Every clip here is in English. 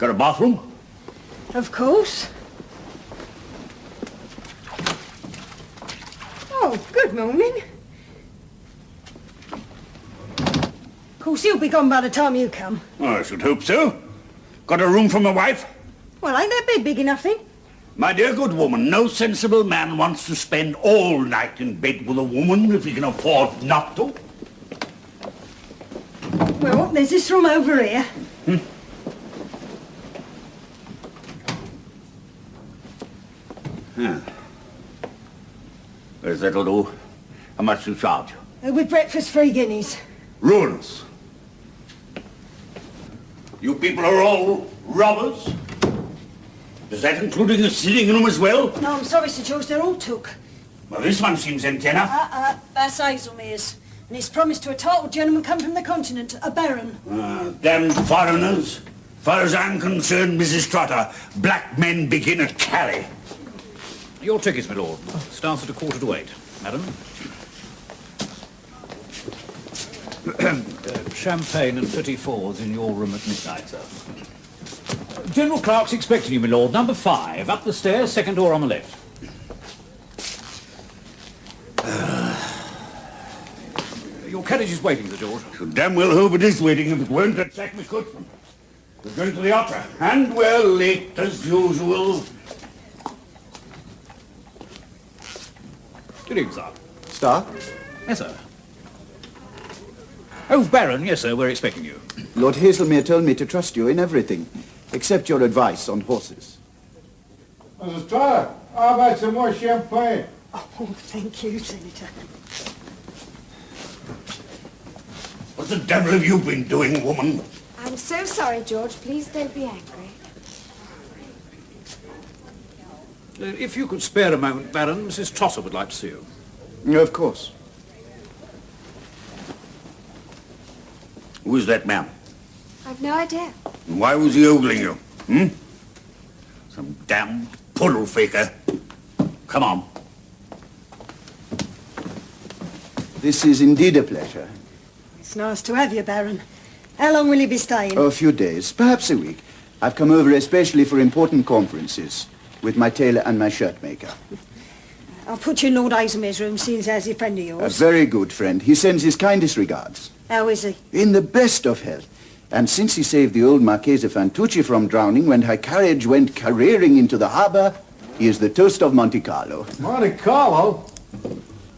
Got a bathroom? Of course. Oh, good morning. Of course, he'll be gone by the time you come. Oh, I should hope so. Got a room for my wife? Well, ain't that bed big enough, then? My dear good woman, no sensible man wants to spend all night in bed with a woman if he can afford not to. Well, there's this room over here. Yeah. Where's that'll do? How much do you charge? With breakfast, 3 guineas. Ruinous. You people are all robbers? Is that including the sitting room as well? No, I'm sorry, Sir George, they're all took. Well, this one seems empty enough. That's Hazelmere's. And he's promised to a titled gentleman come from the continent, a baron. Damned foreigners. Far as I'm concerned, Mrs. Trotter, black men begin at Calle. Your tickets, my lord. Starts at 7:45. Madam? Champagne and petit fours in your room at midnight, sir. General Clark's expecting you, my lord. Number 5. Up the stairs, second door on the left. Your carriage is waiting, Sir George. So damn well hope it is waiting if it weren't that sack me coachman. We're going to the opera, and we're late as usual. Good evening, sir. Star? Yes, sir. Oh, Baron, yes, sir, we're expecting you. Lord Hazelmere told me to trust you in everything, except your advice on horses. Mrs. Trotter, how about some more champagne? Oh, thank you, Senator. What the devil have you been doing, woman? I'm so sorry, George. Please don't be angry. If you could spare a moment, Baron, Mrs. Trotter would like to see you. Of course. Who is that man? I've no idea. And why was he ogling you? Some damn poodle faker. Come on. This is indeed a pleasure. It's nice to have you, Baron. How long will you be staying? A few days, perhaps a week. I've come over especially for important conferences with my tailor and my shirt maker. I'll put you in Lord Hazelmere's room, seeing as he's a friend of A yours. very good friend. He sends his kindest regards. How is he? In the best of health. And since he saved the old Marchesa Fantucci from drowning when her carriage went careering into the harbor, he is the toast of Monte Carlo. Monte Carlo?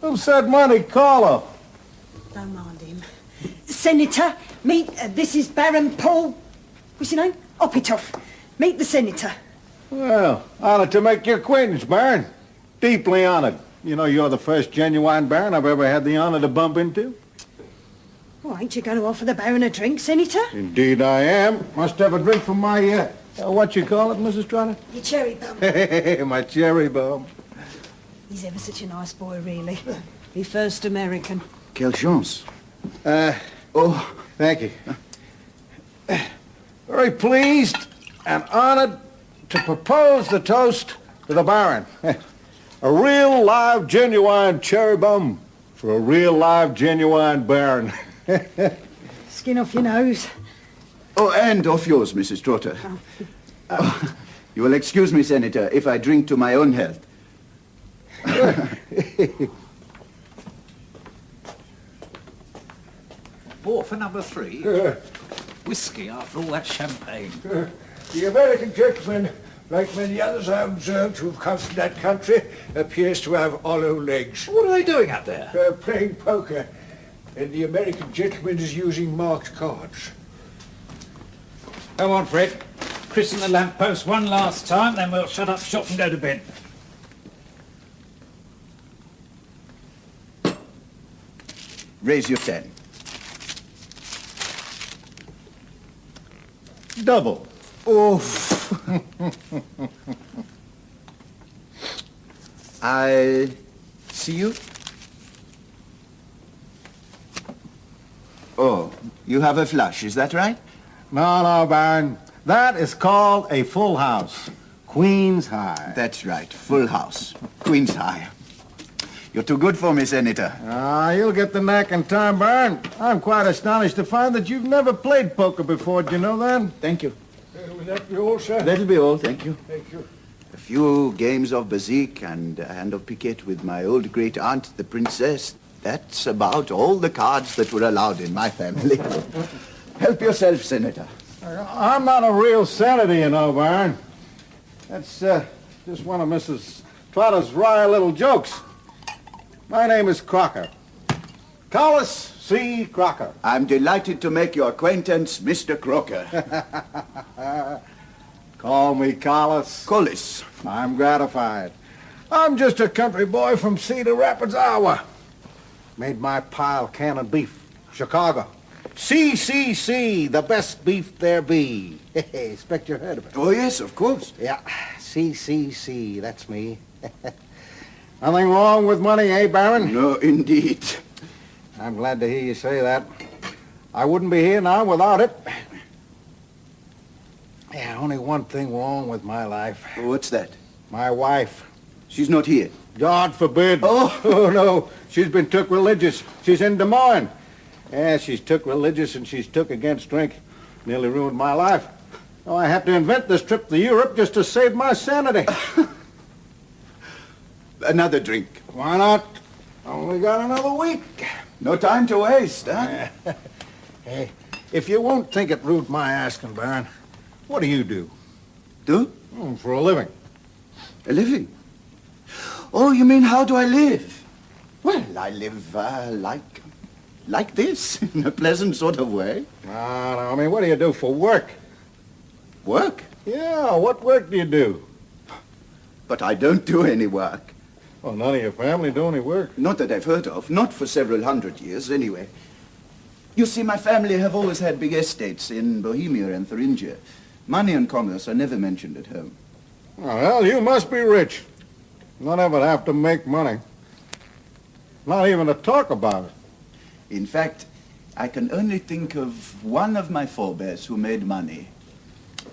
Who said Monte Carlo? Don't mind him. Senator, meet, this is Baron Paul, what's your name? Opitoff. Meet the Senator. Well, honored to make your acquaintance, Baron. Deeply honored. You know, you're the first genuine Baron I've ever had the honor to bump into. Oh, ain't you going to offer the Baron a drink, Senator? Indeed I am. Must have a drink from my, what you call it, Mrs. Trotter? Your cherry bum. My cherry bum. He's ever such a nice boy, really. The first American. Quelle chance. Oh, thank you. Very pleased and honored to propose the toast to the Baron. A real, live, genuine cherry bum for a real, live, genuine Baron. Skin off your nose. Oh, and off yours, Mrs. Trotter. Oh, you will excuse me, Senator, if I drink to my own health. Bought for number 3. Whiskey after all that champagne. The American gentleman, like many others I observed who've come from that country, appears to have hollow legs. What are they doing out there? Playing poker, and the American gentleman is using marked cards. Come on, Fred. Christen the lamppost one last time, then we'll shut up shop and go to bed. Raise your 10. Double. Oh. I see you. Oh, you have a flush, is that right? No, Baron. That is called a full house. Queen's High. That's right, full house. Queen's High. You're too good for me, Senator. You'll get the knack in time, Baron. I'm quite astonished to find that you've never played poker before. Do you know that? Thank you. Will that be all, sir? That'll be all, thank you. Thank you. A few games of bezique and a hand of piquet with my old great-aunt, the princess. That's about all the cards that were allowed in my family. Help yourself, Senator. I'm not a real senator, you know, Baron. That's just one of Mrs. Trotter's wry little jokes. My name is Crocker. Collis C. Crocker. I'm delighted to make your acquaintance, Mr. Crocker. Call me Collis. Collis. I'm gratified. I'm just a country boy from Cedar Rapids, Iowa. Made my pile cannon beef, Chicago. CCC, the best beef there be. Expect you heard of it. Oh, yes, of course. Yeah, CCC, that's me. Nothing wrong with money, eh, Baron? No, indeed. I'm glad to hear you say that. I wouldn't be here now without it. Yeah, only one thing wrong with my life. What's that? My wife. She's not here. God forbid. Oh. Oh, no. She's been took religious. She's in Des Moines. Yeah, she's took religious and she's took against drink. Nearly ruined my life. Oh, I have to invent this trip to Europe just to save my sanity. Another drink. Why not? Only got another week. No time to waste, huh? Hey, if you won't think it rude my asking, Baron, what do you do? Do? For a living. A living? Oh, you mean how do I live? Well, I live like this, in a pleasant sort of way. No, I mean, what do you do for work? Work? Yeah, what work do you do? But I don't do any work. Well, none of your family do any work. Not that I've heard of. Not for several hundred years, anyway. You see, my family have always had big estates in Bohemia and Thuringia. Money and commerce are never mentioned at home. Well, you must be rich. Not ever have to make money. Not even to talk about it. In fact, I can only think of one of my forebears who made money.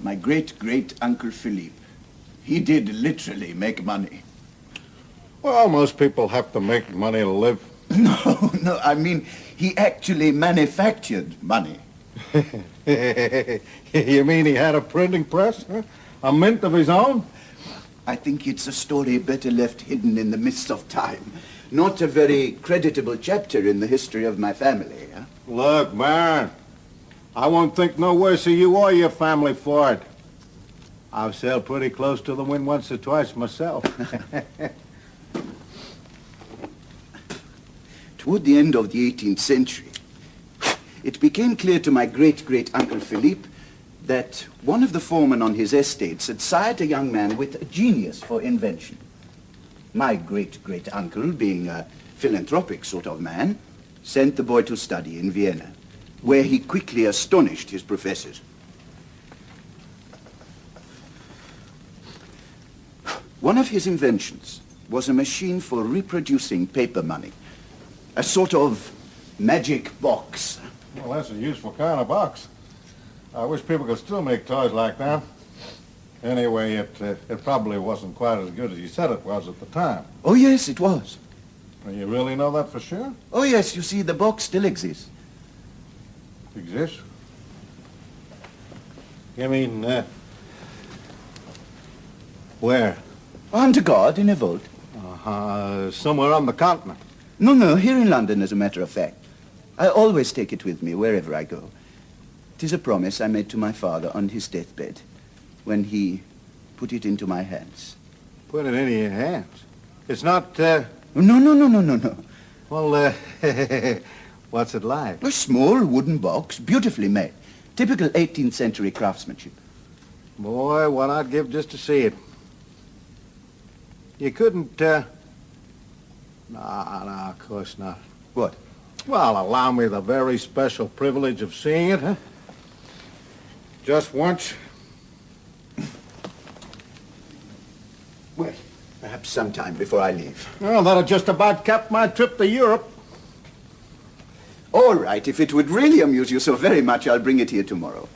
My great-great-uncle Philippe. He did literally make money. Well, most people have to make money to live. No, I mean, he actually manufactured money. You mean he had a printing press? Huh? A mint of his own? I think it's a story better left hidden in the mist of time. Not a very creditable chapter in the history of my family, huh? Look, Baron, I won't think no worse of you or your family for it. I've sailed pretty close to the wind once or twice myself. Toward the end of the 18th century, it became clear to my great-great-uncle Philippe that one of the foremen on his estates had sired a young man with a genius for invention. My great-great-uncle, being a philanthropic sort of man, sent the boy to study in Vienna, where he quickly astonished his professors. One of his inventions was a machine for reproducing paper money, a sort of magic box. Well, that's a useful kind of box. I wish people could still make toys like that. Anyway, it probably wasn't quite as good as you said it was at the time. Oh, yes, it was. Well, you really know that for sure? Oh, yes, you see, the box still exists. Exists? You mean, where? Under guard in a vault. Somewhere on the continent. No, here in London, as a matter of fact. I always take it with me wherever I go. 'Tis a promise I made to my father on his deathbed when he put it into my hands. Put it into your hands? It's not, No. Well, what's it like? A small wooden box, beautifully made. Typical 18th century craftsmanship. Boy, what I'd give just to see it. You couldn't, No, of course not. What? Well, allow me the very special privilege of seeing it, huh? Just once. Well, perhaps sometime before I leave. Well, that'll just about cap my trip to Europe. All right, if it would really amuse you so very much, I'll bring it here tomorrow.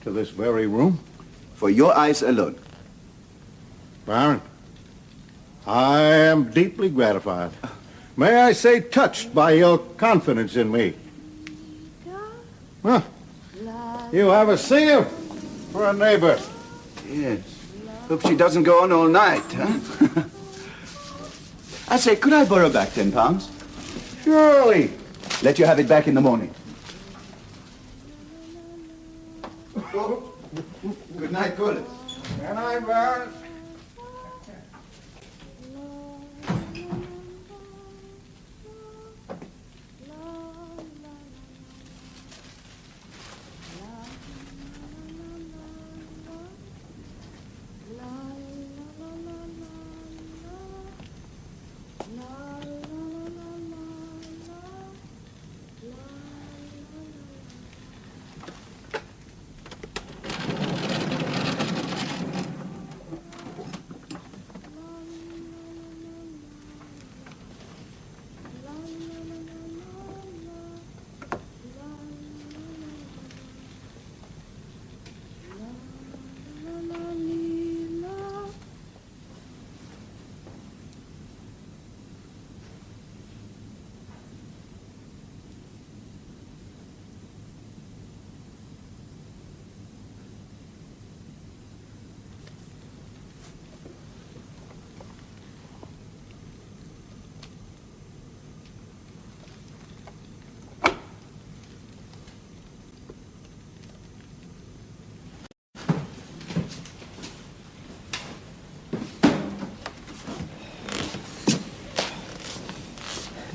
To this very room? For your eyes alone. Baron, I am deeply gratified. May I say touched by your confidence in me. Huh? La You have a singer for a neighbor. Yes. Hope she doesn't go on all night, huh? I say, could I borrow back £10? Surely. Let you have it back in the morning. Good night, Bullet. Good night, Baron.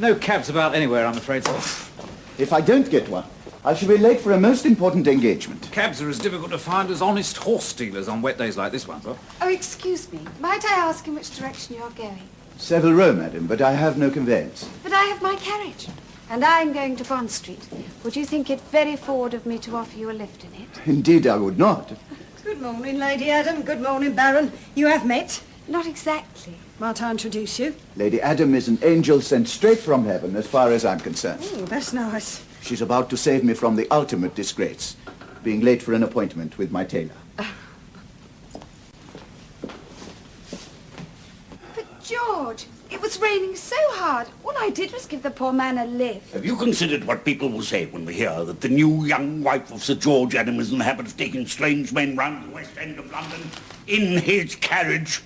No cabs about anywhere, I'm afraid, sir. If I don't get one, I shall be late for a most important engagement. Cabs are as difficult to find as honest horse dealers on wet days like this one, sir. Oh, excuse me. Might I ask in which direction you're going? Savile Row, madam, but I have no conveyance. But I have my carriage. And I'm going to Bond Street. Would you think it very forward of me to offer you a lift in it? Indeed, I would not. Good morning, Lady Adam. Good morning, Baron. You have met. Not exactly. Might I introduce you? Lady Adam is an angel sent straight from heaven, as far as I'm concerned. Oh, that's nice. She's about to save me from the ultimate disgrace, being late for an appointment with my tailor. But, George, it was raining so hard. All I did was give the poor man a lift. Have you considered what people will say when we hear that the new young wife of Sir George Adam is in the habit of taking strange men round the West End of London in his carriage?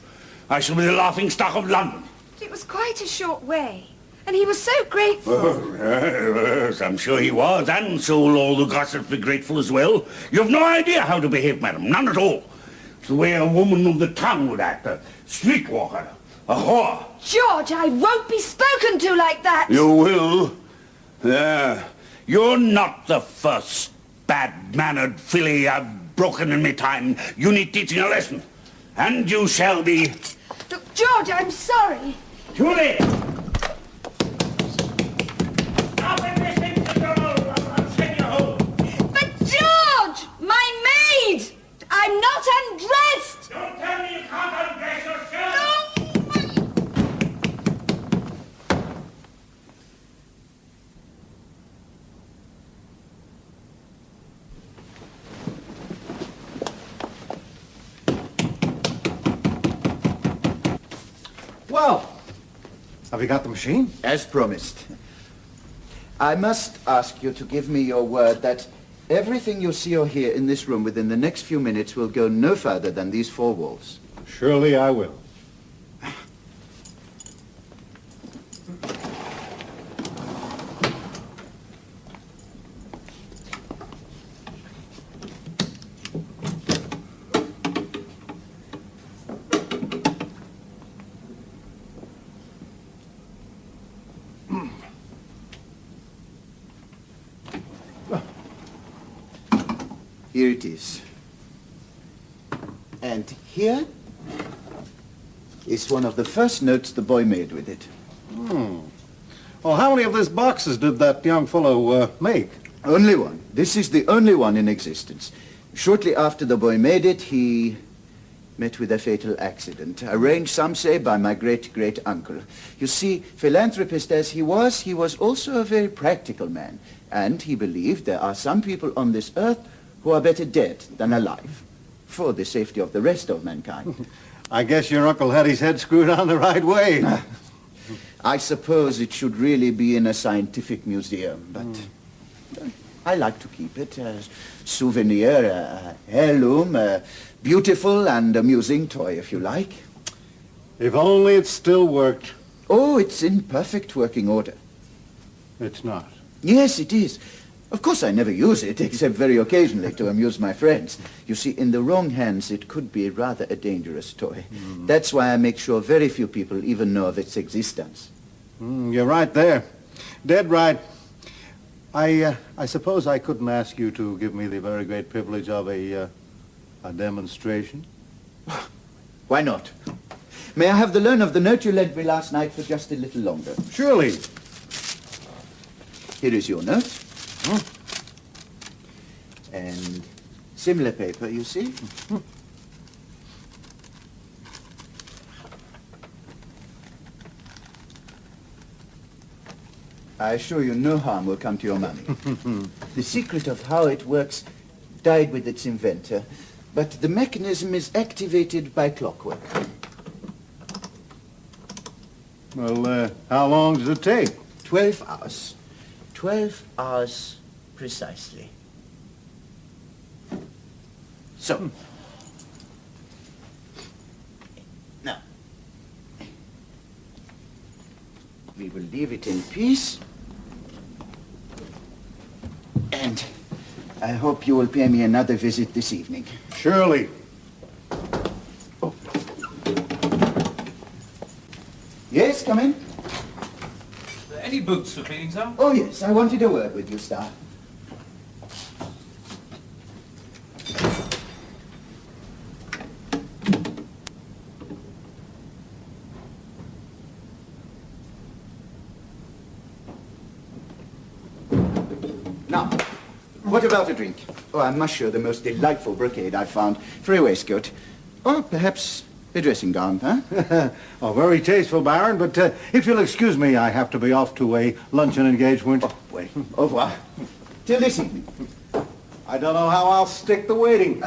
I shall be the laughing-stock of London. It was quite a short way. And he was so grateful. Oh, yes, I'm sure he was, and so will all the gossips be grateful as well. You've no idea how to behave, madam, none at all. It's the way a woman of the town would act, a streetwalker, a whore. George, I won't be spoken to like that. You will. You're not the first bad-mannered filly I've broken in my time. You need teaching a lesson. And you shall be... Look, George, I'm sorry. Too late. Open this into the door. I'll send you home. But, George, my maid! I'm not undressed. Don't tell me you can't undress yourself. No. Well, have you got the machine? As promised. I must ask you to give me your word that everything you see or hear in this room within the next few minutes will go no further than these four walls. Surely I will. Here it is. And here is one of the first notes the boy made with it. Well, how many of these boxes did that young fellow make? Only one. This is the only one in existence. Shortly after the boy made it, he met with a fatal accident, arranged, some say, by my great-great-uncle. You see, philanthropist as he was also a very practical man, and he believed there are some people on this earth who are better dead than alive, for the safety of the rest of mankind. I guess your uncle had his head screwed on the right way. I suppose it should really be in a scientific museum, but I like to keep it as souvenir, heirloom, a beautiful and amusing toy, if you like. If only it still worked. Oh, it's in perfect working order. It's not. Yes, it is. Of course, I never use it, except very occasionally to amuse my friends. You see, in the wrong hands, it could be rather a dangerous toy. That's why I make sure very few people even know of its existence. You're right there. Dead right. I suppose I couldn't ask you to give me the very great privilege of a demonstration? Why not? May I have the loan of the note you lent me last night for just a little longer? Surely. Here is your note. And similar paper, you see? I assure you no harm will come to your money. The secret of how it works died with its inventor, but the mechanism is activated by clockwork. Well, how long does it take? 12 hours. 12 hours precisely. So, now, we will leave it in peace, and I hope you will pay me another visit this evening. Surely. Oh. Yes, come in. Any boots for cleaning, sir? Oh, yes, I wanted a word with you, Star. Now, what about a drink? Oh, I must show the most delightful brocade I've found for a waistcoat. Or perhaps a dressing gown, huh? Oh, very tasteful, Baron, but if you'll excuse me, I have to be off to a luncheon engagement. Oh, well, au revoir. Till this evening. I don't know how I'll stick the waiting.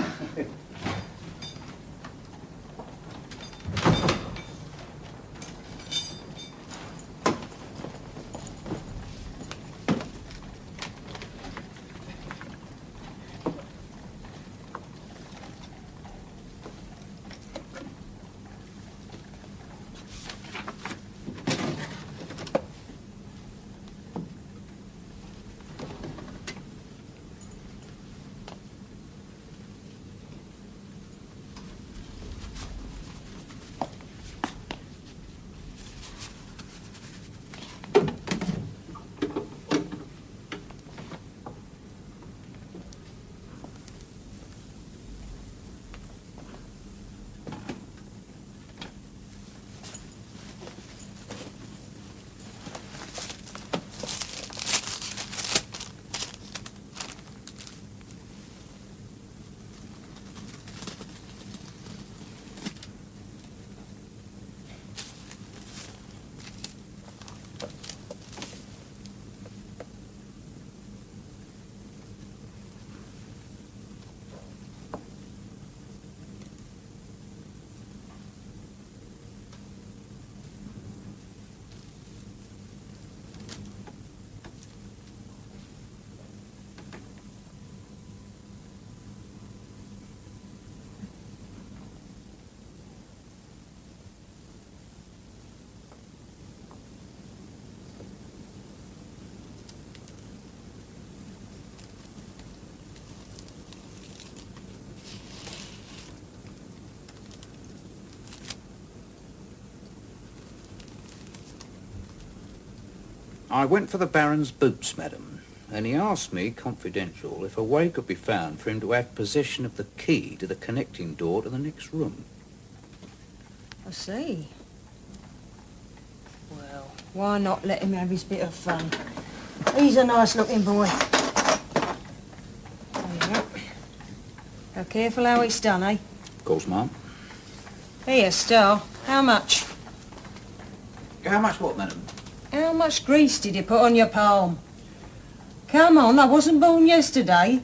I went for the Baron's boots, madam, and he asked me, confidential, if a way could be found for him to have possession of the key to the connecting door to the next room. I see. Well, why not let him have his bit of fun? He's a nice-looking boy. There you go. Now, careful how it's done, eh? Of course, ma'am. Here, Star. How much? How much what, madam? How much grease did you put on your palm? Come on, I wasn't born yesterday.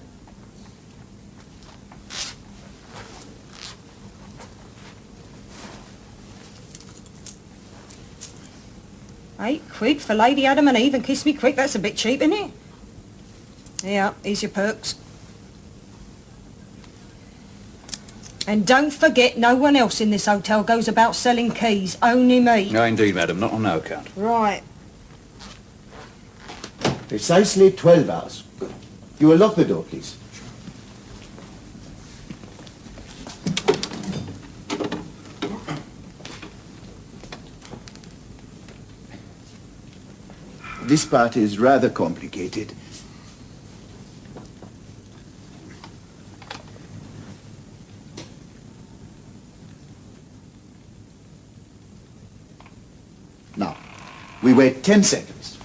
£8 for Lady Adam and Eve and Kiss Me Quick, that's a bit cheap, isn't it? Yeah, here's your perks. And don't forget, no one else in this hotel goes about selling keys, only me. No, indeed, madam, not on no account. Right. Precisely 12 hours. You will lock the door, please. This part is rather complicated. Now, we wait 10 seconds.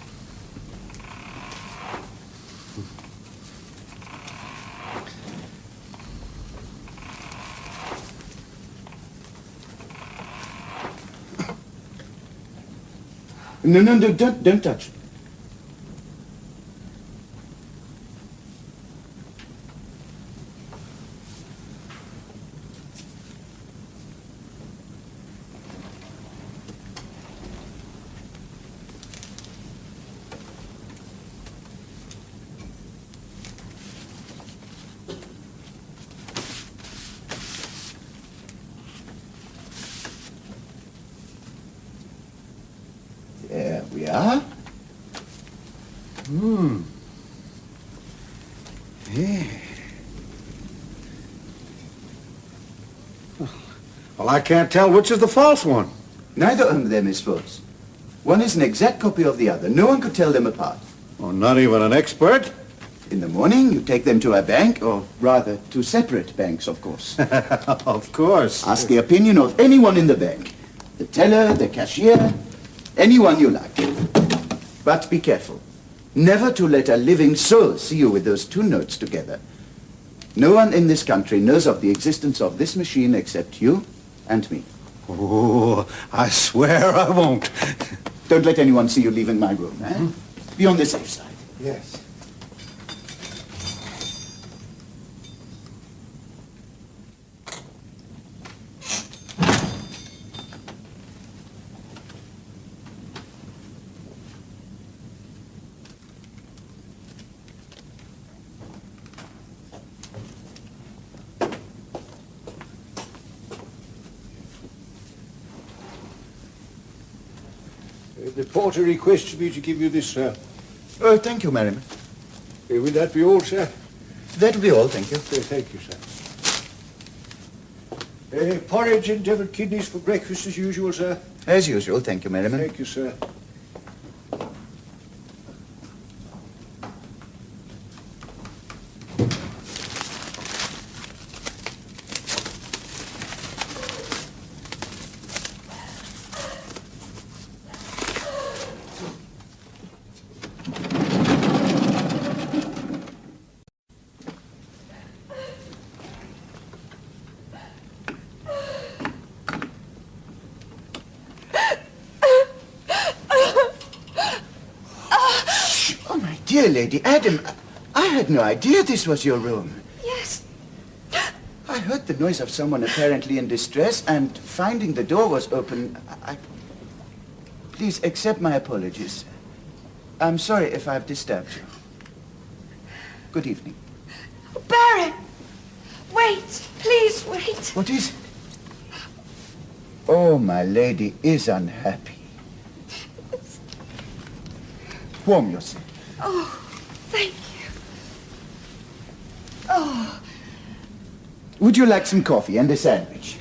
No, don't touch it. There we are. Yeah. Well, I can't tell which is the false one. Neither of them is false. One is an exact copy of the other. No one could tell them apart. Oh, not even an expert? In the morning, you take them to a bank, or rather, to separate banks, of course. Of course. Ask the opinion of anyone in the bank. The teller, the cashier, anyone you like. But be careful. Never to let a living soul see you with those two notes together. No one in this country knows of the existence of this machine except you and me. Oh, I swear I won't. Don't let anyone see you leaving my room, eh? Be on the safe side. Yes. The porter requests me to give you this, sir. Oh, thank you, Merriman. Will that be all, sir? That'll be all, thank you. Thank you, sir. Porridge and deviled kidneys for breakfast as usual, sir. As usual, thank you, Merriman. Thank you, sir. Dear Lady Adam, I had no idea this was your room. Yes. I heard the noise of someone apparently in distress, and finding the door was open, Please accept my apologies. I'm sorry if I've disturbed you. Good evening. Oh, Baron! Wait! Please wait! What is it? Oh, my lady is unhappy. Warm yourself. Oh, thank you. Oh. Would you like some coffee and a sandwich?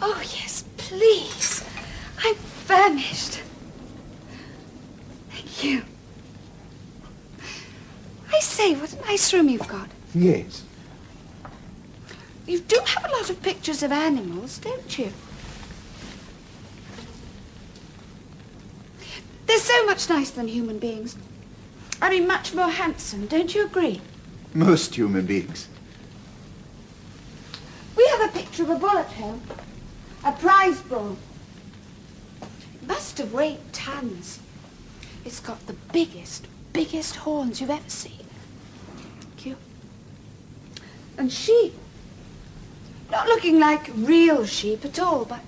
Oh, yes, please. I'm famished. Thank you. I say, what a nice room you've got. Yes. You do have a lot of pictures of animals, don't you? They're so much nicer than human beings. I mean, much more handsome, don't you agree? Most human beings. We have a picture of a bull at home. A prize bull. It must have weighed tons. It's got the biggest horns you've ever seen. Thank you. And sheep. Not looking like real sheep at all, but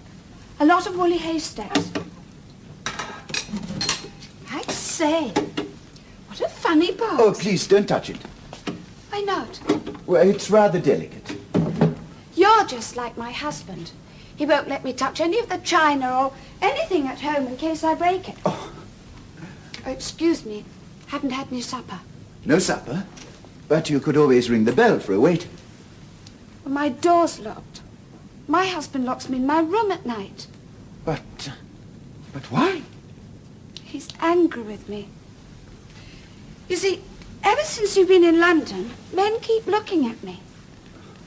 a lot of woolly haystacks. I say, what a funny box. Oh, please, don't touch it. Why not? Well, it's rather delicate. You're just like my husband. He won't let me touch any of the china or anything at home in case I break it. Oh. Oh, excuse me. Haven't had any supper. No supper? But you could always ring the bell for a waiter. Well, my door's locked. My husband locks me in my room at night. But why? He's angry with me. You see, ever since you've been in London, men keep looking at me.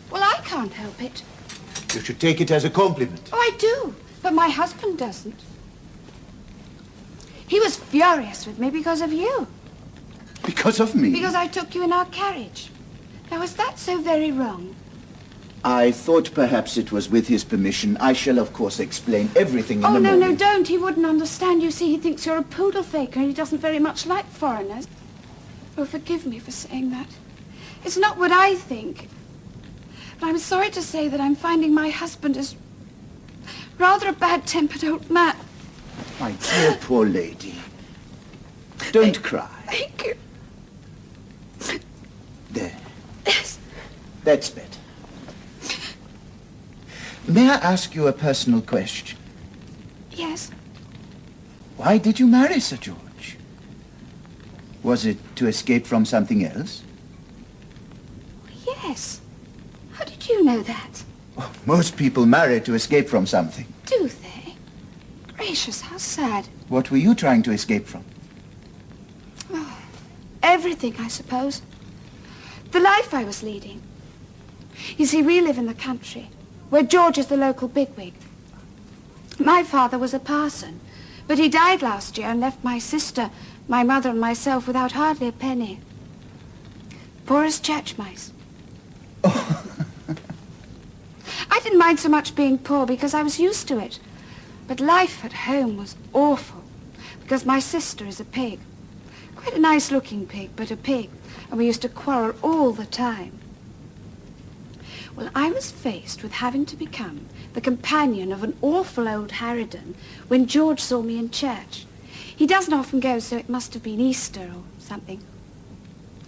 Well, I can't help it. You should take it as a compliment. Oh, I do, but my husband doesn't. He was furious with me because of you. Because of me? Because I took you in our carriage. Now, is that so very wrong? I thought perhaps it was with his permission. I shall, of course, explain everything in the morning. Oh, no, don't. He wouldn't understand. You see, he thinks you're a poodle faker and he doesn't very much like foreigners. Oh, forgive me for saying that. It's not what I think. But I'm sorry to say that I'm finding my husband is rather a bad-tempered old man. My dear poor lady. Don't cry. Thank you. There. Yes. That's better. May I ask you a personal question? Yes. Why did you marry Sir George? Was it to escape from something else? Yes. How did you know that? Oh, most people marry to escape from something. Do they? Gracious, how sad. What were you trying to escape from? Oh, everything, I suppose. The life I was leading. You see, we live in the country, where George is the local bigwig. My father was a parson, but he died last year and left my sister, my mother and myself without hardly a penny. Poor as church mice. Oh. I didn't mind so much being poor because I was used to it. But life at home was awful because my sister is a pig. Quite a nice-looking pig, but a pig. And we used to quarrel all the time. Well, I was faced with having to become the companion of an awful old harridan when George saw me in church. He doesn't often go, so it must have been Easter or something.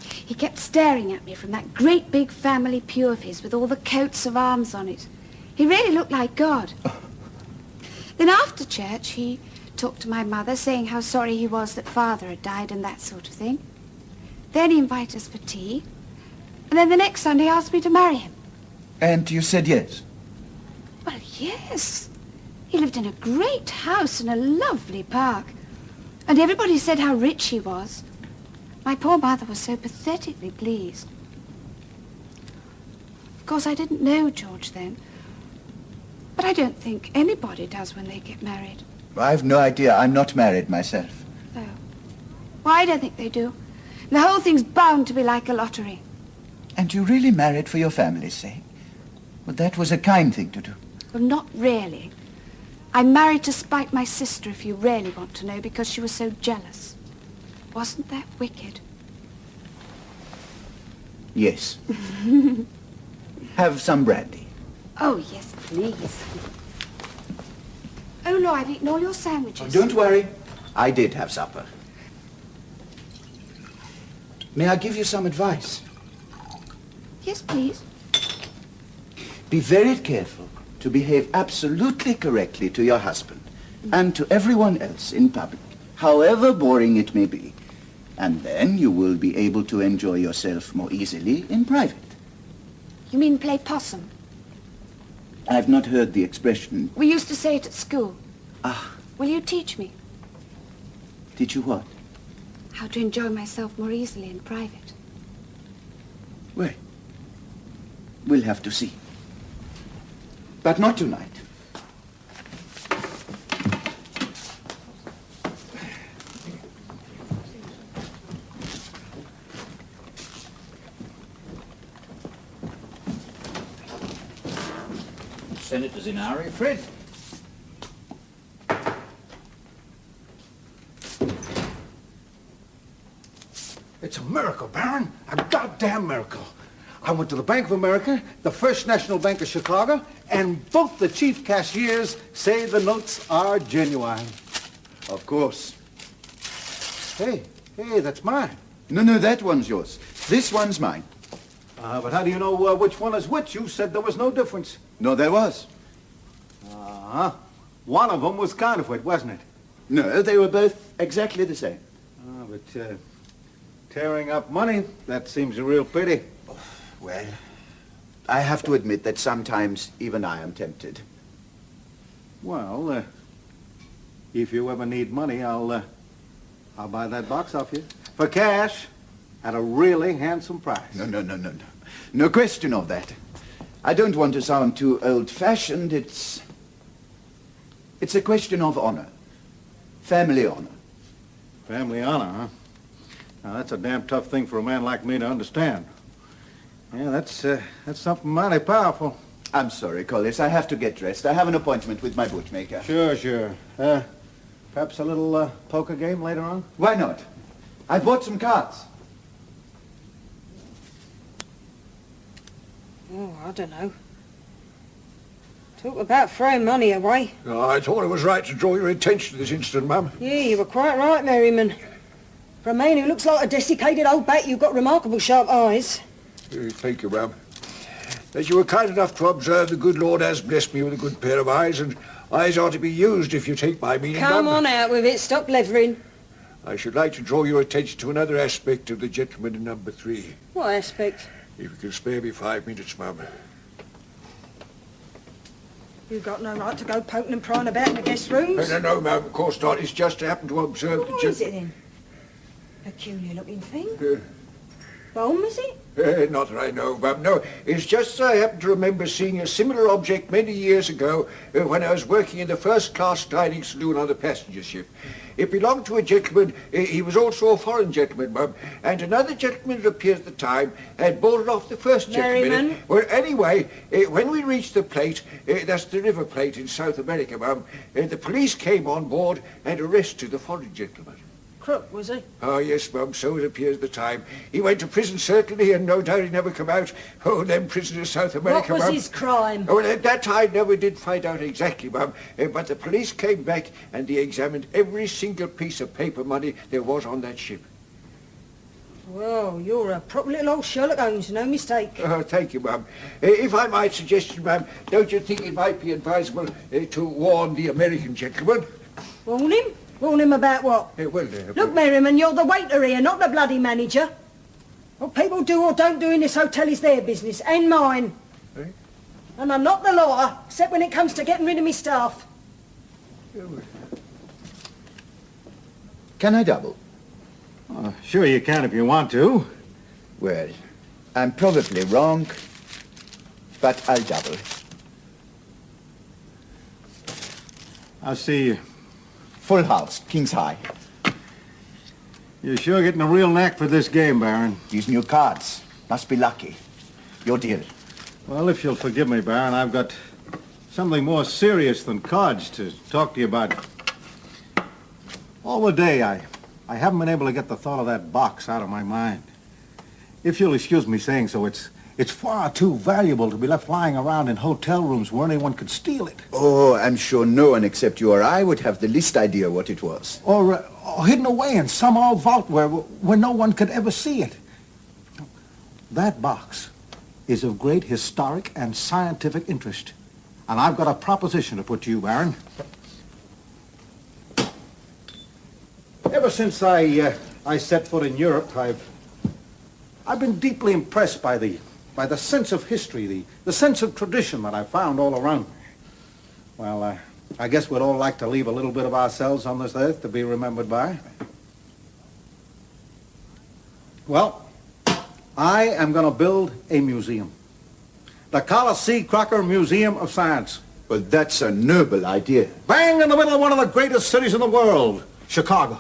He kept staring at me from that great big family pew of his with all the coats of arms on it. He really looked like God. Then after church, he talked to my mother, saying how sorry he was that father had died and that sort of thing. Then he invited us for tea. And then the next Sunday he asked me to marry him. And you said yes? Well, yes. He lived in a great house in a lovely park. And everybody said how rich he was. My poor mother was so pathetically pleased. Of course, I didn't know George then. But I don't think anybody does when they get married. I've no idea. I'm not married myself. Oh. Well, I don't think they do. The whole thing's bound to be like a lottery. And you really married for your family's sake? Well, that was a kind thing to do. Well, not really. I married to spite my sister, if you really want to know, because she was so jealous. Wasn't that wicked? Yes. Have some brandy. Oh, yes, please. Oh, no, I've eaten all your sandwiches. Oh, don't worry. I did have supper. May I give you some advice? Yes, please. Be very careful to behave absolutely correctly to your husband and to everyone else in public, however boring it may be. And then you will be able to enjoy yourself more easily in private. You mean play possum? I've not heard the expression. We used to say it at school. Ah, Will you teach me did you what? how to enjoy myself more easily in private? Well, we'll have to see. But not tonight. Senator's in a hurry, Fred. It's a miracle, Baron. A goddamn miracle. I went to the Bank of America, the First National Bank of Chicago, and both the chief cashiers say the notes are genuine. Of course. Hey, that's mine. No, that one's yours. This one's mine. But how do you know which one is which? You said there was no difference. No, there was. Uh-huh. One of them was counterfeit, wasn't it? No, they were both exactly the same. But tearing up money, that seems a real pity. Well, I have to admit that sometimes even I am tempted. Well, if you ever need money, I'll buy that box off you. For cash, at a really handsome price. No. No question of that. I don't want to sound too old-fashioned. It's a question of honor. Family honor. Family honor, huh? Now, that's a damn tough thing for a man like me to understand. Yeah, that's something mighty powerful. I'm sorry, Collis. I have to get dressed. I have an appointment with my bootmaker. Sure. Perhaps a little poker game later on? Why not? I bought some cards. Oh, I don't know. Talk about throwing money away. Oh, I thought it was right to draw your attention to this incident, ma'am. Yeah, you were quite right, Merriman. For a man who looks like a desiccated old bat, you've got remarkable sharp eyes. Thank you, ma'am. As you were kind enough to observe, the good Lord has blessed me with a good pair of eyes, and eyes are to be used, if you take my meaning, Come ma'am. on out with it. Stop levering. I should like to draw your attention to another aspect of the gentleman in number 3. What aspect? If you can spare me 5 minutes, ma'am. You've got no right to go poking and prying about in the guest rooms. No, ma'am, of course not. It's just to happen to observe What the is it then? Peculiar-looking thing? Bomb, is it? Not that I know, ma'am. No, it's just that I happen to remember seeing a similar object many years ago when I was working in the first-class dining saloon on the passenger ship. It belonged to a gentleman. He was also a foreign gentleman, ma'am. And another gentleman that appeared at the time had bought it off the first gentleman. Merriman? Well, anyway, when we reached the plate, that's the River Plate in South America, ma'am, the police came on board and arrested the foreign gentleman. Crook, was he? Oh, yes, ma'am, so it appears at the time. He went to prison, certainly, and no doubt he never come out. Oh, them prisoners of South America, What was ma'am. his crime? Oh, well, that I never did find out exactly, ma'am. But the police came back and they examined every single piece of paper money there was on that ship. Well, you're a proper little old Sherlock Holmes, no mistake. Thank you, ma'am. If I might suggest, ma'am, don't you think it might be advisable to warn the American gentleman? Warn him? Warn him about what? Look, Merriman, you're the waiter here, not the bloody manager. What people do or don't do in this hotel is their business, and mine. Eh? And I'm not the law, except when it comes to getting rid of me staff. Can I double? Sure you can if you want to. Well, I'm probably wrong, but I'll double. I see. Full house, king's high. You're sure getting a real knack for this game, Baron. These new cards. Must be lucky. Your deal. Well, if you'll forgive me, Baron, I've got something more serious than cards to talk to you about. All the day, I haven't been able to get the thought of that box out of my mind. If you'll excuse me saying so, it's far too valuable to be left lying around in hotel rooms where anyone could steal it. Oh, I'm sure no one except you or I would have the least idea what it was. Or hidden away in some old vault where no one could ever see it. That box is of great historic and scientific interest. And I've got a proposition to put to you, Baron. Ever since I set foot in Europe, I've been deeply impressed by the sense of history, the sense of tradition that I found all around me. Well, I guess we'd all like to leave a little bit of ourselves on this earth to be remembered by. Well, I am going to build a museum. The Colossi Crocker Museum of Science. Well, that's a noble idea. Bang in the middle of one of the greatest cities in the world, Chicago.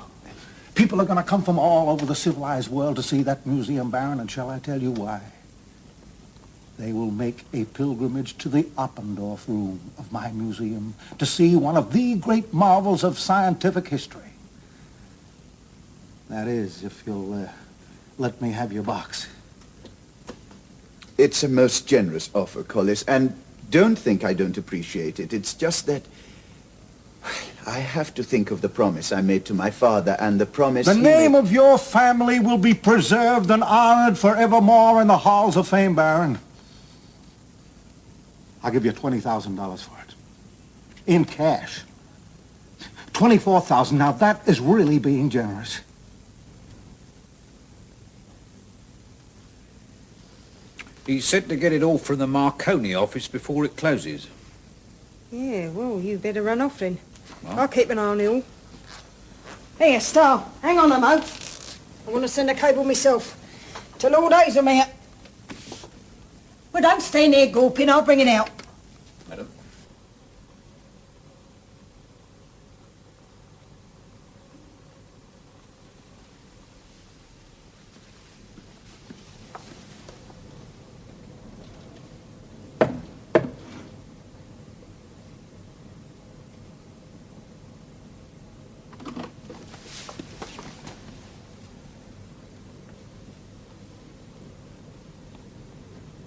People are going to come from all over the civilized world to see that museum, Baron, and shall I tell you why? They will make a pilgrimage to the Oppendorf room of my museum to see one of the great marvels of scientific history. That is, if you'll let me have your box. It's a most generous offer, Collis, and don't think I don't appreciate it. It's just that I have to think of the promise I made to my father and the promise The he name made... of your family will be preserved and honored forevermore in the halls of fame, Baron. I'll give you $20,000 for it. In cash. $24,000. Now that is really being generous. He said to get it all from the Marconi office before it closes. Yeah, well, you better run off then. I'll keep an eye on it all. Here, Star, hang on a mo. I want to send a cable myself to Lord Hazelmere. Well, don't stand there gawping, I'll bring it out. Madam?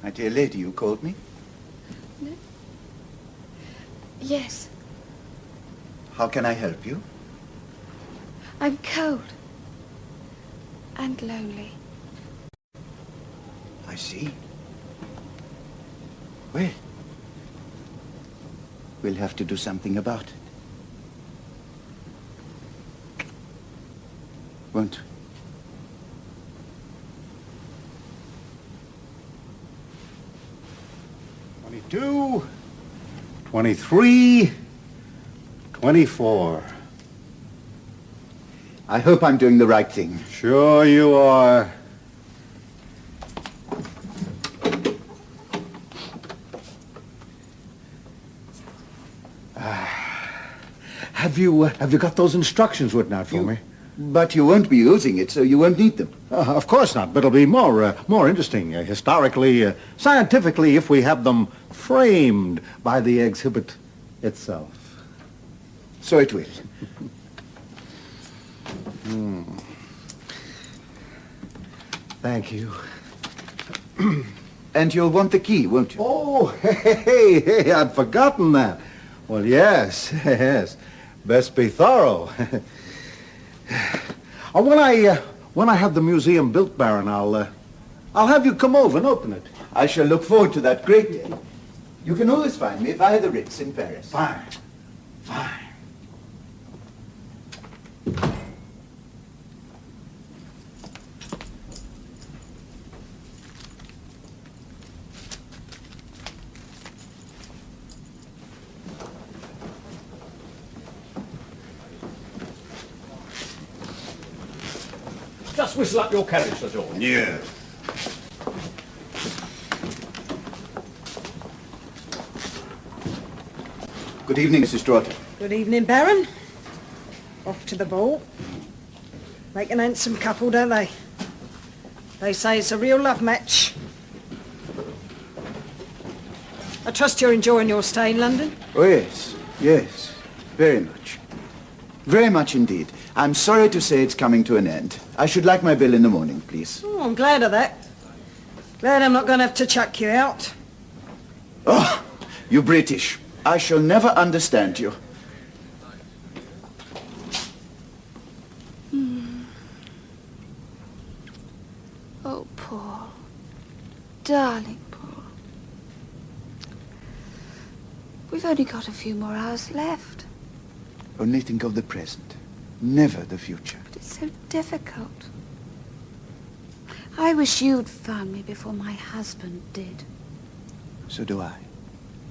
My dear lady, you called me? No? Yes, How can I help you? I'm cold. And lonely. I see. Well, we'll have to do something about it. Won't we? 22, 23, 24. I hope I'm doing the right thing. Sure you are. Have you got those instructions written out for me? But you won't be using it, so you won't need them. Of course not, but it'll be more interesting, historically, scientifically, if we have them framed by the exhibit itself. So it will. Thank you. And you'll want the key, won't you? Oh, hey, I'd forgotten that. Well, yes, yes. Best be thorough. When I have the museum built, Baron, I'll have you come over and open it. I shall look forward to that great day. You can always find me via the Ritz in Paris. Fine, fine. Just whistle up your carriage, Sir George. Yeah. Good evening, Mrs. Stroughton. Good evening, Baron. Off to the ball. Make an handsome couple, don't they? They say it's a real love match. I trust you're enjoying your stay in London? Oh, yes, yes, very much. Very much indeed. I'm sorry to say it's coming to an end. I should like my bill in the morning, please. Oh, I'm glad of that. Glad I'm not going to have to chuck you out. Oh, you British. I shall never understand you. Oh, Paul. Darling Paul. We've only got a few more hours left. Only think of the present, never the future. But it's so difficult. I wish you'd found me before my husband did. So do I.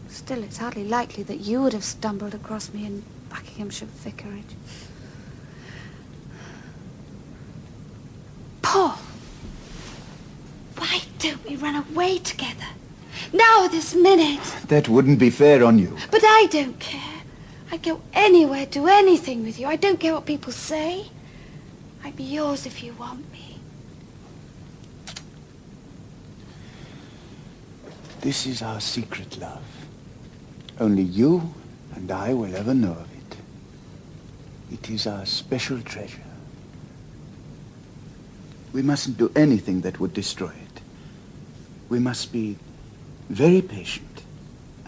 Still, it's hardly likely that you would have stumbled across me in Buckinghamshire Vicarage. Paul! Why don't we run away together? Now, this minute! That wouldn't be fair on you. But I don't care. I'd go anywhere, do anything with you. I don't care what people say. I'm yours if you want me. This is our secret love. Only you and I will ever know of it. It is our special treasure. We mustn't do anything that would destroy it. We must be very patient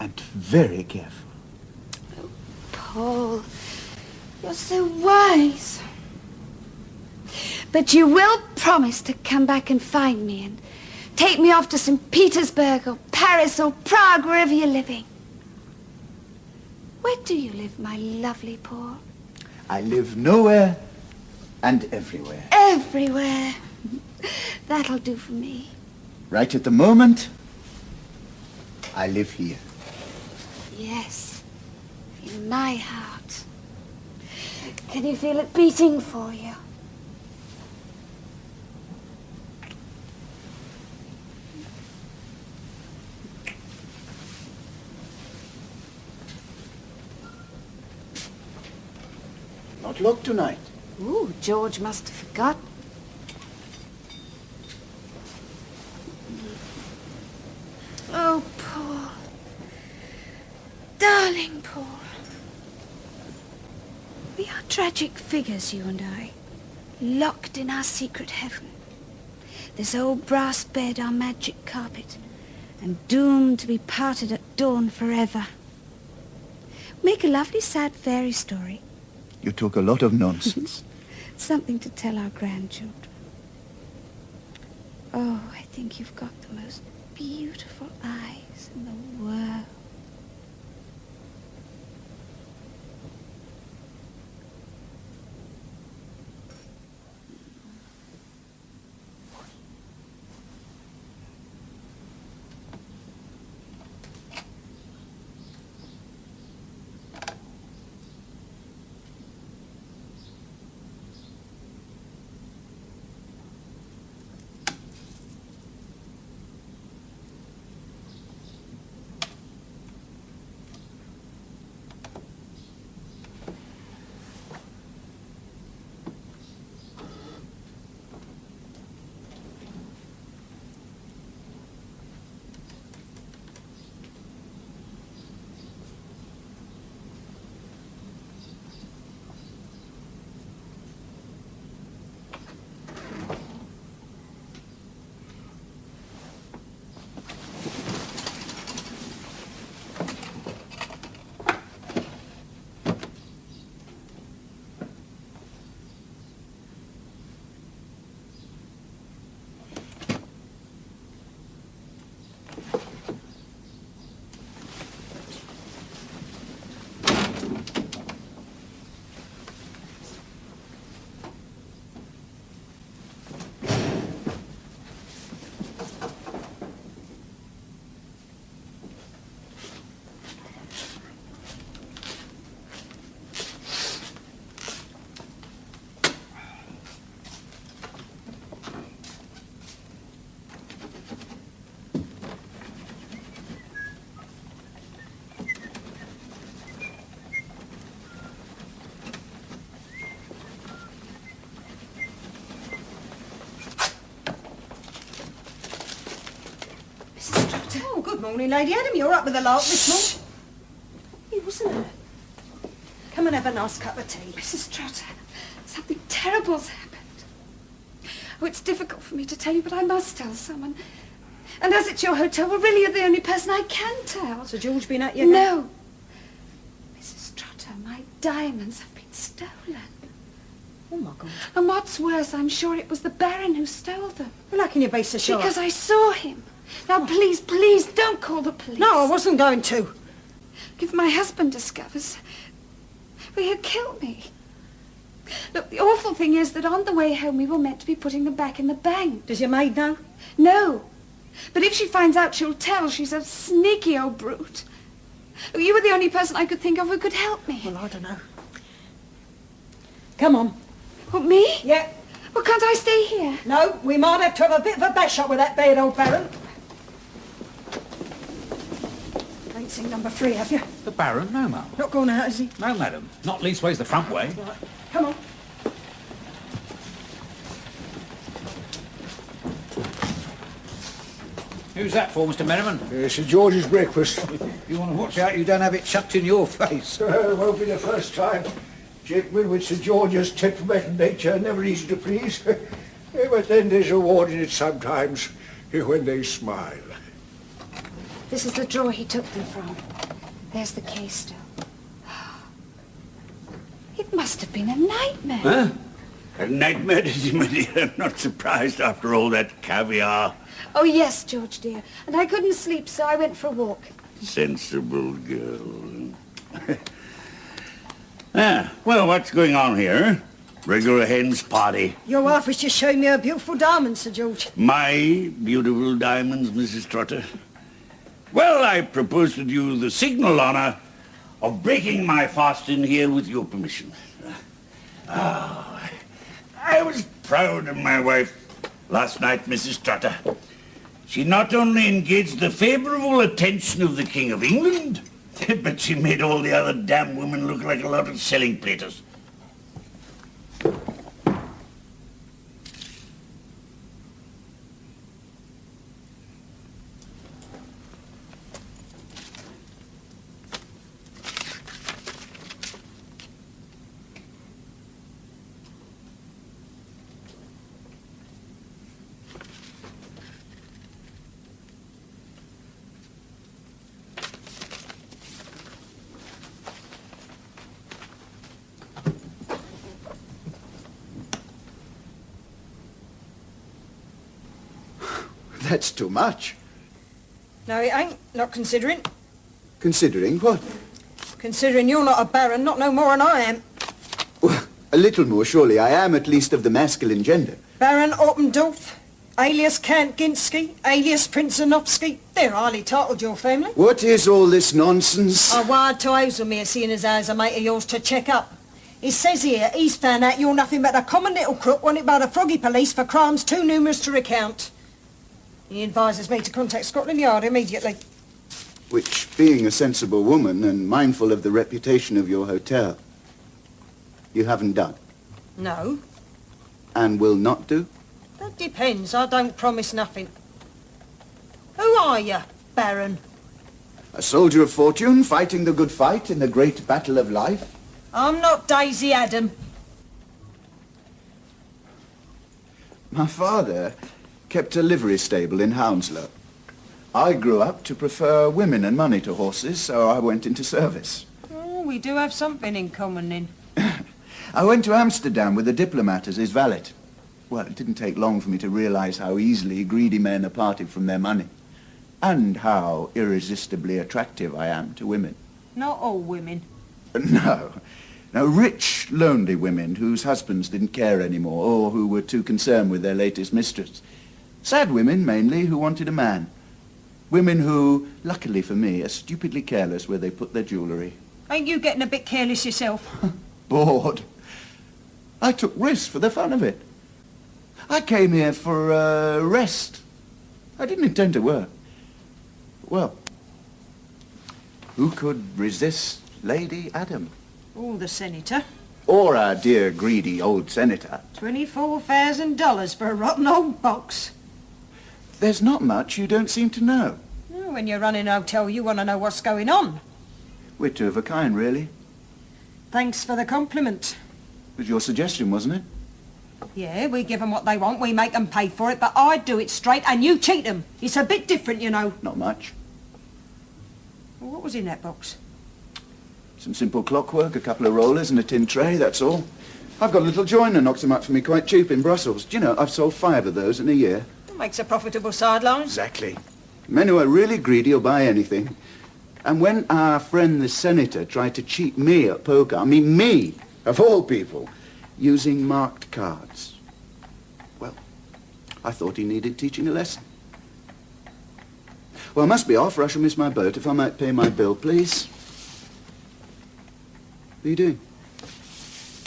and very careful. Paul, You're so wise. But you will promise to come back and find me and take me off to St. Petersburg or Paris or Prague, wherever you're living. Where do you live, my lovely Paul? I live nowhere and everywhere. Everywhere. That'll do for me. Right at the moment, I live here. Yes, in my heart. Can you feel it beating for you? Not locked tonight. Ooh, George must have forgotten. Oh, Paul. Darling Paul. We are tragic figures, you and I, locked in our secret heaven. This old brass bed, our magic carpet, and doomed to be parted at dawn forever. Make a lovely sad fairy story. You talk a lot of nonsense. Something to tell our grandchildren. Oh, I think you've got the most beautiful eyes in the world. Oh, good morning, Lady Adam. You're up with the lark this morning. You wasn't it? Come and have a nice cup of tea. Mrs. Trotter, something terrible's happened. Oh, it's difficult for me to tell you, but I must tell someone. And as it's your hotel, well, really you're the only person I can tell. Sir George been at you? No. Mrs. Trotter, my diamonds have been stolen. Oh, my God. And what's worse, I'm sure it was the Baron who stole them. Well, how can you be so sure? Because I saw him. Now, please, please, don't call the police. No, I wasn't going to. If my husband discovers, well, he'll kill me. Look, the awful thing is that on the way home we were meant to be putting them back in the bank. Does your maid know? No. But if she finds out, she'll tell. She's a sneaky old brute. Look, you were the only person I could think of who could help me. Well, I don't know. Come on. What, me? Yeah. Well, can't I stay here? No, we might have to have a bit of a bash up with that bad old Baron. Ain't seen number 3, have you? The Baron? No, ma'am. Not gone out, is he? No, madam. Not leastways the front way. Right. Come on. Who's that for, Mr. Merriman? Sir George's breakfast. You want to watch out you don't have it chucked in your face. Won't be the first time. Gentlemen with Sir George's temperamental nature are never easy to please. But then there's a reward in it sometimes when they smile. This is the drawer he took them from. There's the case still. It must have been a nightmare. Huh? A nightmare, did you, my dear? I'm not surprised after all that caviar. Oh, yes, George, dear. And I couldn't sleep, so I went for a walk. Sensible girl. Well, what's going on here? Regular hen's party. Your wife was just showing me her beautiful diamonds, Sir George. My beautiful diamonds, Mrs. Trotter. Well, I propose to you the signal honor of breaking my fast in here with your permission. I was proud of my wife last night, Mrs. Trotter. She not only engaged the favourable attention of the King of England, but she made all the other damn women look like a lot of selling platers. That's too much. No, it ain't. Not considering. Considering what? Considering you're not a baron, not no more than I am. Well, a little more, surely. I am, at least, of the masculine gender. Baron Orpendorf, alias Count Ginsky, alias Prince Zanofsky. They're highly titled, your family. What is all this nonsense? I wired to Hazelmere, seeing as how he's a mate of yours, to check up. It says here he's found out you're nothing but a common little crook wanted by the Froggy Police for crimes too numerous to recount. He advises me to contact Scotland Yard immediately. Which, being a sensible woman and mindful of the reputation of your hotel, you haven't done. No. And will not do? That depends. I don't promise nothing. Who are you, Baron? A soldier of fortune, fighting the good fight in the great battle of life. I'm not Daisy Adam. My father kept a livery stable in Hounslow. I grew up to prefer women and money to horses, so I went into service. Oh, we do have something in common then. I went to Amsterdam with a diplomat as his valet. Well, it didn't take long for me to realize how easily greedy men are parted from their money, and how irresistibly attractive I am to women. Not all women. No. No, rich, lonely women whose husbands didn't care anymore, or who were too concerned with their latest mistress. Sad women, mainly, who wanted a man. Women who, luckily for me, are stupidly careless where they put their jewellery. Ain't you getting a bit careless yourself? Bored. I took risks for the fun of it. I came here for rest. I didn't intend to work. Well, who could resist Lady Adam? Oh, the senator. Or our dear greedy old senator. $24,000 for a rotten old box. There's not much you don't seem to know. Oh, when you're running a hotel, you want to know what's going on. We're two of a kind, really. Thanks for the compliment. It was your suggestion, wasn't it? Yeah, we give 'em what they want, we make 'em pay for it, but I do it straight and you cheat 'em. It's a bit different, you know. Not much. Well, what was in that box? Some simple clockwork, a couple of rollers and a tin tray, that's all. I've got a little joiner knocks them up for me quite cheap in Brussels. Do you know, I've sold 5 of those in a year. That makes a profitable sideline. Exactly. Men who are really greedy will buy anything. And when our friend the senator tried to cheat me at poker, I mean me, of all people, using marked cards, well, I thought he needed teaching a lesson. Well, I must be off or I shall miss my boat. If I might pay my bill, please. What are you doing?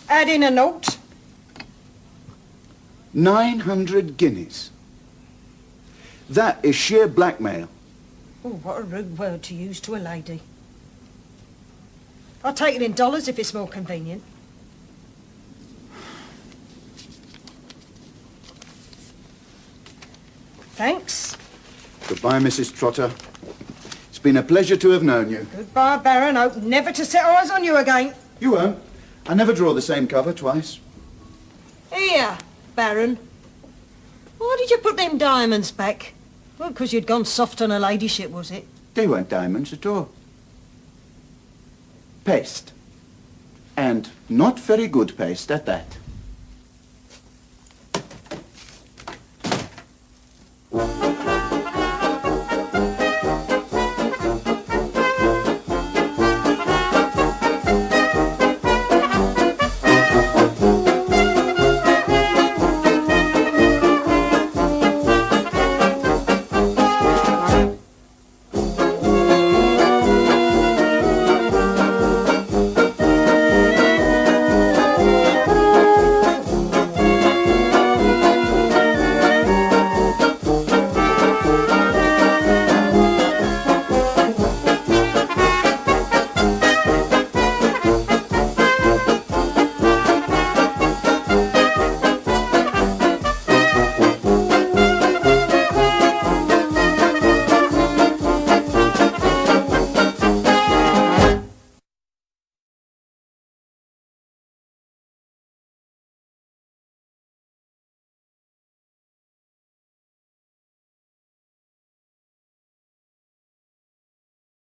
Add in a note. 900 guineas. That is sheer blackmail. Oh, what a rude word to use to a lady. I'll take it in dollars if it's more convenient. Thanks. Goodbye, Mrs. Trotter. It's been a pleasure to have known you. Goodbye, Baron. Hope never to set eyes on you again. You won't. I never draw the same cover twice. Here, Baron. Why did you put them diamonds back? Well, because you'd gone soft on her ladyship, was it? They weren't diamonds at all. Paste. And not very good paste at that.